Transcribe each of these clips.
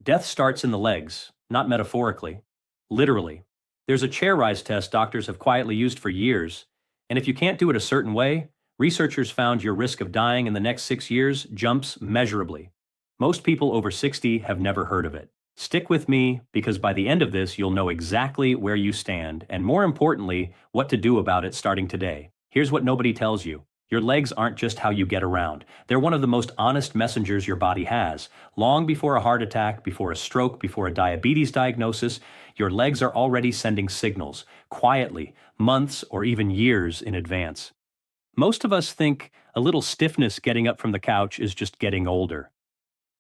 Death starts in the legs, not metaphorically, literally. There's a chair rise test doctors have quietly used for years, and if you can't do it a certain way, researchers found your risk of dying in the next 6 years jumps measurably. Most people over 60 have never heard of it. Stick with me because by the end of this, you'll know exactly where you stand, and more importantly, what to do about it starting today. Here's what nobody tells you. Your legs aren't just how you get around. They're one of the most honest messengers your body has. Long before a heart attack, before a stroke, before a diabetes diagnosis, your legs are already sending signals, quietly, months or even years in advance. Most of us think a little stiffness getting up from the couch is just getting older.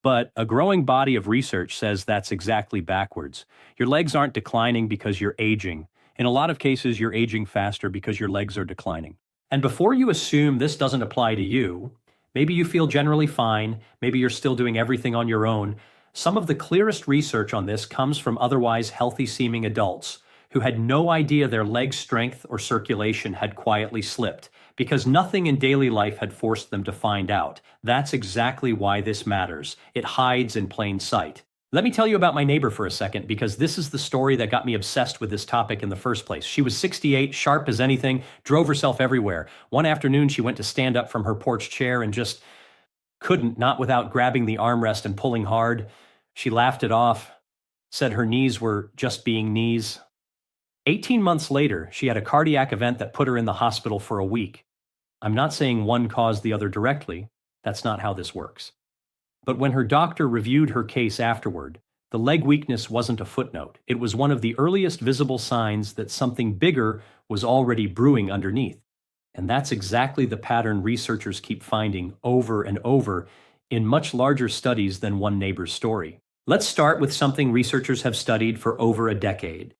But a growing body of research says that's exactly backwards. Your legs aren't declining because you're aging. In a lot of cases, you're aging faster because your legs are declining. And before you assume this doesn't apply to you, maybe you feel generally fine, maybe you're still doing everything on your own, some of the clearest research on this comes from otherwise healthy-seeming adults who had no idea their leg strength or circulation had quietly slipped, because nothing in daily life had forced them to find out. That's exactly why this matters. It hides in plain sight. Let me tell you about my neighbor for a second, because this is the story that got me obsessed with this topic in the first place. She was 68, sharp as anything, drove herself everywhere. One afternoon, she went to stand up from her porch chair and just couldn't, not without grabbing the armrest and pulling hard. She laughed it off, said her knees were just being knees. 18 months later, she had a cardiac event that put her in the hospital for a week. I'm not saying one caused the other directly. That's not how this works. But when her doctor reviewed her case afterward, the leg weakness wasn't a footnote. It was one of the earliest visible signs that something bigger was already brewing underneath. And that's exactly the pattern researchers keep finding over and over in much larger studies than one neighbor's story. Let's start with something researchers have studied for over a decade.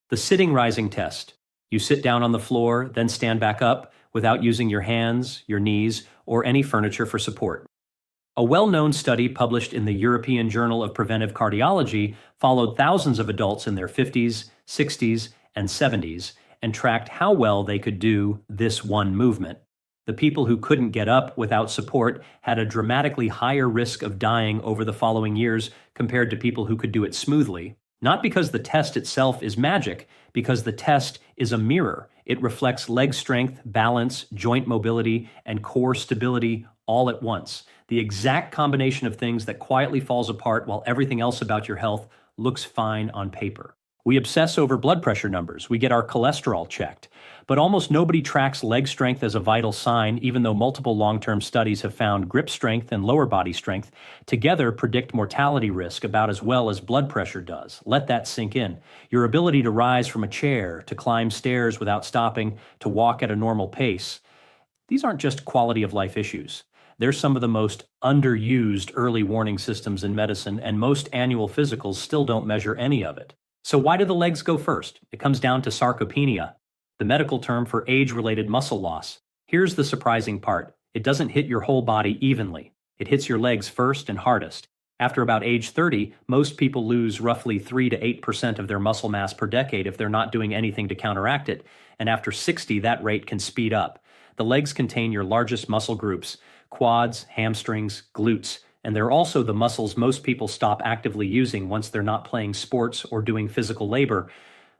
The sitting rising test. You sit down on the floor, then stand back up without using your hands, your knees, or any furniture for support. A well-known study published in the European Journal of Preventive Cardiology followed thousands of adults in their 50s, 60s, and 70s and tracked how well they could do this one movement. The people who couldn't get up without support had a dramatically higher risk of dying over the following years compared to people who could do it smoothly. Not because the test itself is magic, because the test is a mirror. It reflects leg strength, balance, joint mobility, and core stability all at once. The exact combination of things that quietly falls apart while everything else about your health looks fine on paper. We obsess over blood pressure numbers. We get our cholesterol checked. But almost nobody tracks leg strength as a vital sign, even though multiple long-term studies have found grip strength and lower body strength together predict mortality risk about as well as blood pressure does. Let that sink in. Your ability to rise from a chair, to climb stairs without stopping, to walk at a normal pace. These aren't just quality of life issues. They're some of the most underused early warning systems in medicine, and most annual physicals still don't measure any of it. So why do the legs go first? It comes down to sarcopenia, the medical term for age-related muscle loss. Here's the surprising part. It doesn't hit your whole body evenly. It hits your legs first and hardest. After about age 30, most people lose roughly 3 to 8% of their muscle mass per decade if they're not doing anything to counteract it. And after 60, that rate can speed up. The legs contain your largest muscle groups: quads, hamstrings, glutes, and they're also the muscles most people stop actively using once they're not playing sports or doing physical labor.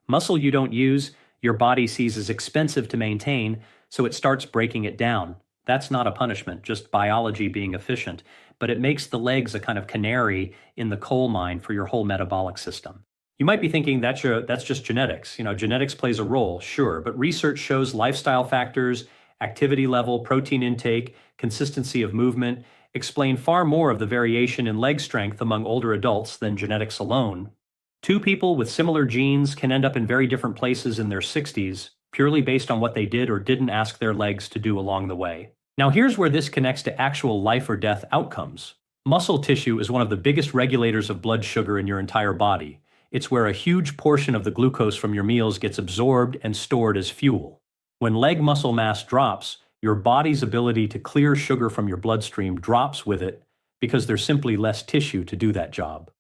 Muscle you don't use, your body sees as expensive to maintain, so it starts breaking it down. That's not a punishment, just biology being efficient, but it makes the legs a kind of canary in the coal mine for your whole metabolic system. You might be thinking that's just genetics. Genetics plays a role, sure, but research shows lifestyle factors, activity level, protein intake, consistency of movement explain far more of the variation in leg strength among older adults than genetics alone. Two people with similar genes can end up in very different places in their 60s, purely based on what they did or didn't ask their legs to do along the way. Now here's where this connects to actual life or death outcomes. Muscle tissue is one of the biggest regulators of blood sugar in your entire body. It's where a huge portion of the glucose from your meals gets absorbed and stored as fuel. When leg muscle mass drops, your body's ability to clear sugar from your bloodstream drops with it because there's simply less tissue to do that job.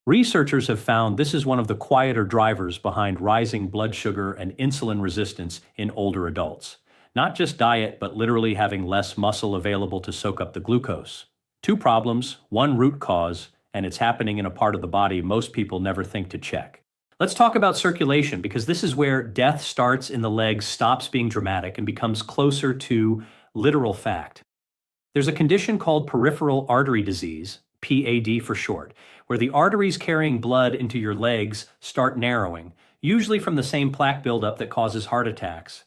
Researchers have found this is one of the quieter drivers behind rising blood sugar and insulin resistance in older adults. Not just diet, but literally having less muscle available to soak up the glucose. Two problems, one root cause, and it's happening in a part of the body most people never think to check. Let's talk about circulation, because this is where death starts in the legs, stops being dramatic, and becomes closer to literal fact. There's a condition called peripheral artery disease, PAD for short, where the arteries carrying blood into your legs start narrowing, usually from the same plaque buildup that causes heart attacks.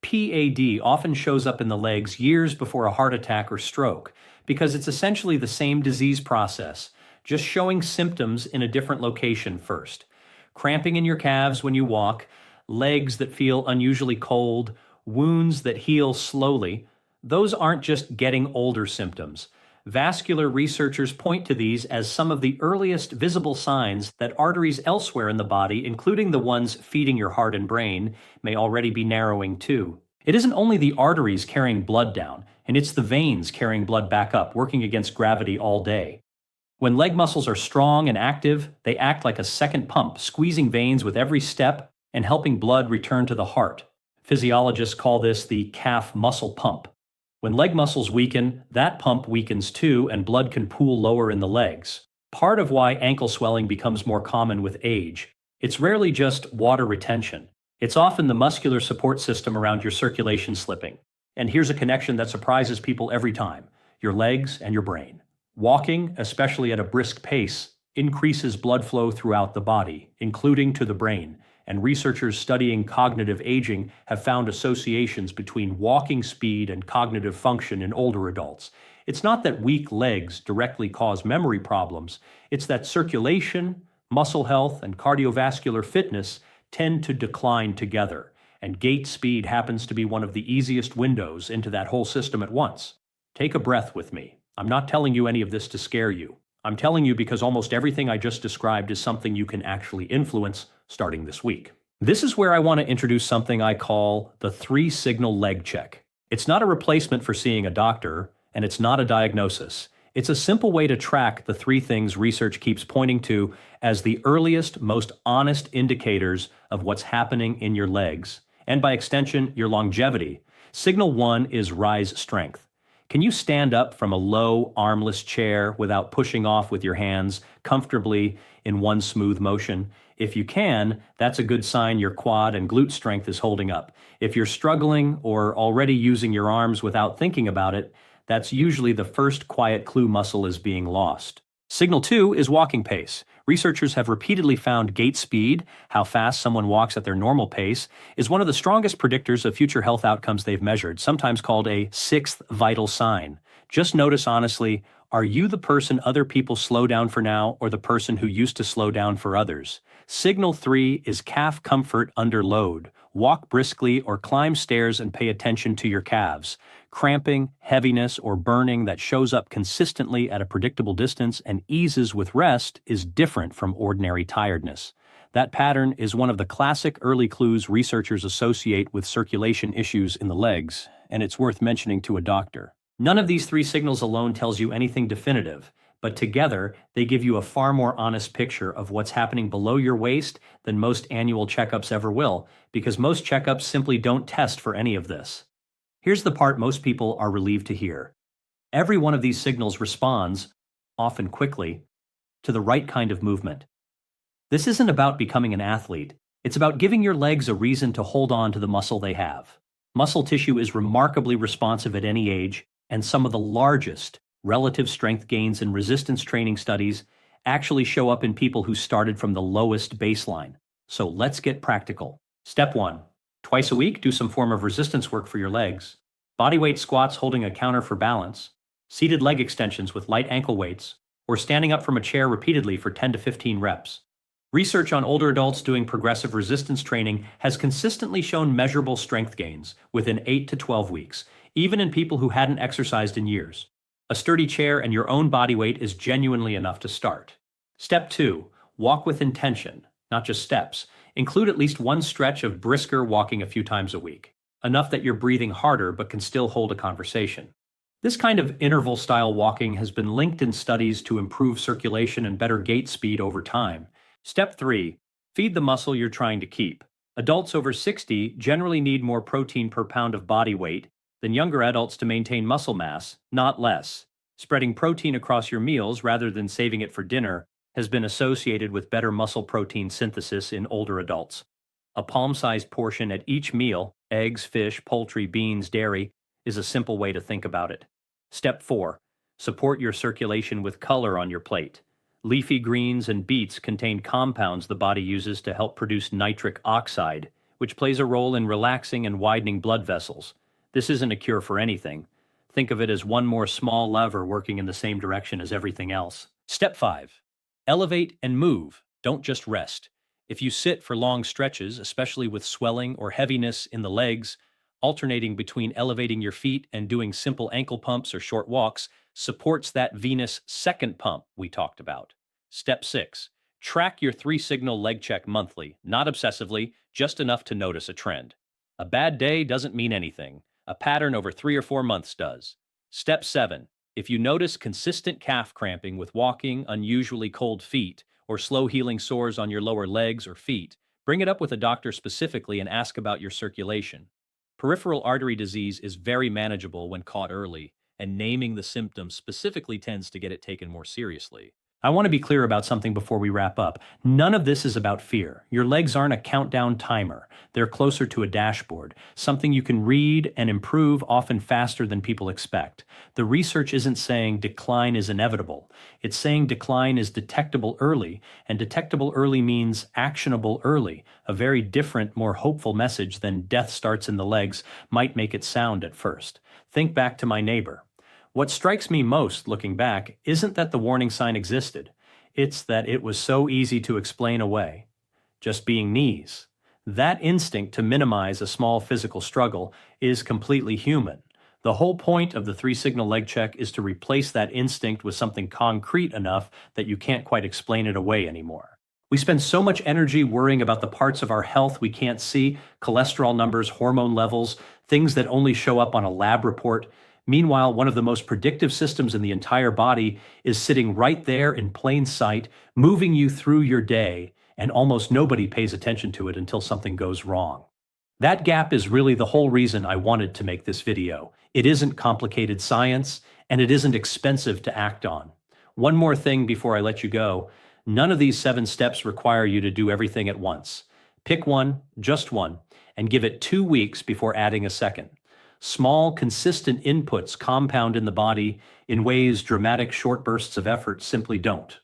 PAD often shows up in the legs years before a heart attack or stroke, because it's essentially the same disease process, just showing symptoms in a different location first. Cramping in your calves when you walk, legs that feel unusually cold, wounds that heal slowly. Those aren't just getting older symptoms. Vascular researchers point to these as some of the earliest visible signs that arteries elsewhere in the body, including the ones feeding your heart and brain, may already be narrowing too. It isn't only the arteries carrying blood down, and it's the veins carrying blood back up, working against gravity all day. When leg muscles are strong and active, they act like a second pump, squeezing veins with every step and helping blood return to the heart. Physiologists call this the calf muscle pump. When leg muscles weaken, that pump weakens too, and blood can pool lower in the legs. Part of why ankle swelling becomes more common with age. It's rarely just water retention. It's often the muscular support system around your circulation slipping. And here's a connection that surprises people every time: your legs and your brain. Walking, especially at a brisk pace, increases blood flow throughout the body, including to the brain, and researchers studying cognitive aging have found associations between walking speed and cognitive function in older adults. It's not that weak legs directly cause memory problems, it's that circulation, muscle health, and cardiovascular fitness tend to decline together, and gait speed happens to be one of the easiest windows into that whole system at once. Take a breath with me. I'm not telling you any of this to scare you. I'm telling you because almost everything I just described is something you can actually influence starting this week. This is where I want to introduce something I call the 3-signal leg check. It's not a replacement for seeing a doctor, and it's not a diagnosis. It's a simple way to track the 3 things research keeps pointing to as the earliest, most honest indicators of what's happening in your legs, and by extension, your longevity. Signal 1 is rise strength. Can you stand up from a low, armless chair without pushing off with your hands comfortably in one smooth motion? If you can, that's a good sign your quad and glute strength is holding up. If you're struggling or already using your arms without thinking about it, that's usually the first quiet clue muscle is being lost. Signal 2 is walking pace. Researchers have repeatedly found gait speed, how fast someone walks at their normal pace, is one of the strongest predictors of future health outcomes they've measured, sometimes called a 6th vital sign. Just notice honestly, are you the person other people slow down for now, or the person who used to slow down for others? Signal 3 is calf comfort under load. Walk briskly or climb stairs and pay attention to your calves. Cramping, heaviness, or burning that shows up consistently at a predictable distance and eases with rest is different from ordinary tiredness. That pattern is one of the classic early clues researchers associate with circulation issues in the legs, and it's worth mentioning to a doctor. None of these 3 signals alone tells you anything definitive, but together they give you a far more honest picture of what's happening below your waist than most annual checkups ever will, because most checkups simply don't test for any of this. Here's the part most people are relieved to hear. Every one of these signals responds, often quickly, to the right kind of movement. This isn't about becoming an athlete. It's about giving your legs a reason to hold on to the muscle they have. Muscle tissue is remarkably responsive at any age, and some of the largest relative strength gains in resistance training studies actually show up in people who started from the lowest baseline. So let's get practical. Step 1. Twice a week, do some form of resistance work for your legs. Bodyweight squats holding a counter for balance, seated leg extensions with light ankle weights, or standing up from a chair repeatedly for 10 to 15 reps. Research on older adults doing progressive resistance training has consistently shown measurable strength gains within 8 to 12 weeks, even in people who hadn't exercised in years. A sturdy chair and your own body weight is genuinely enough to start. Step 2. Walk with intention, not just steps. Include at least one stretch of brisker walking a few times a week, enough that you're breathing harder but can still hold a conversation. This kind of interval-style walking has been linked in studies to improve circulation and better gait speed over time. Step 3. Feed the muscle you're trying to keep. Adults over 60 generally need more protein per pound of body weight than younger adults to maintain muscle mass, not less. Spreading protein across your meals rather than saving it for dinner has been associated with better muscle protein synthesis in older adults. A palm-sized portion at each meal, eggs, fish, poultry, beans, dairy, is a simple way to think about it. Step 4. Support your circulation with color on your plate. Leafy greens and beets contain compounds the body uses to help produce nitric oxide, which plays a role in relaxing and widening blood vessels. This isn't a cure for anything. Think of it as one more small lever working in the same direction as everything else. Step 5. Elevate and move, don't just rest. If you sit for long stretches, especially with swelling or heaviness in the legs, alternating between elevating your feet and doing simple ankle pumps or short walks supports that venous second pump we talked about. Step 6. Track your 3-signal leg check monthly, not obsessively, just enough to notice a trend. A bad day doesn't mean anything. A pattern over 3 or 4 months does. Step 7. If you notice consistent calf cramping with walking, unusually cold feet, or slow healing sores on your lower legs or feet, bring it up with a doctor specifically and ask about your circulation. Peripheral artery disease is very manageable when caught early, and naming the symptoms specifically tends to get it taken more seriously. I want to be clear about something before we wrap up. None of this is about fear. Your legs aren't a countdown timer. They're closer to a dashboard, something you can read and improve often faster than people expect. The research isn't saying decline is inevitable. It's saying decline is detectable early, and detectable early means actionable early. A very different, more hopeful message than death starts in the legs might make it sound at first. Think back to my neighbor. What strikes me most, looking back, isn't that the warning sign existed. It's that it was so easy to explain away. Just being knees. That instinct to minimize a small physical struggle is completely human. The whole point of the 3-signal leg check is to replace that instinct with something concrete enough that you can't quite explain it away anymore. We spend so much energy worrying about the parts of our health we can't see, cholesterol numbers, hormone levels, things that only show up on a lab report. Meanwhile, one of the most predictive systems in the entire body is sitting right there in plain sight, moving you through your day, and almost nobody pays attention to it until something goes wrong. That gap is really the whole reason I wanted to make this video. It isn't complicated science, and it isn't expensive to act on. One more thing before I let you go. None of these 7 steps require you to do everything at once. Pick one, just one, and give it 2 weeks before adding a second. Small, consistent inputs compound in the body in ways dramatic short bursts of effort simply don't.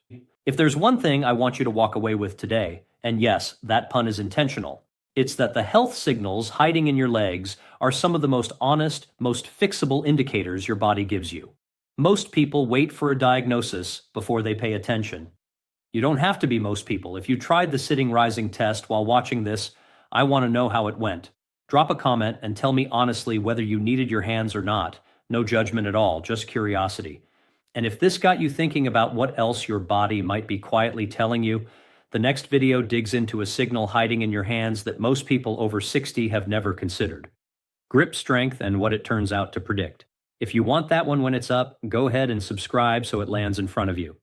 If there's one thing I want you to walk away with today, and yes, that pun is intentional, it's that the health signals hiding in your legs are some of the most honest, most fixable indicators your body gives you. Most people wait for a diagnosis before they pay attention. You don't have to be most people. If you tried the sitting rising test while watching this, I want to know how it went. Drop a comment and tell me honestly whether you needed your hands or not. No judgment at all, just curiosity. And if this got you thinking about what else your body might be quietly telling you, the next video digs into a signal hiding in your hands that most people over 60 have never considered. Grip strength and what it turns out to predict. If you want that one when it's up, go ahead and subscribe so it lands in front of you.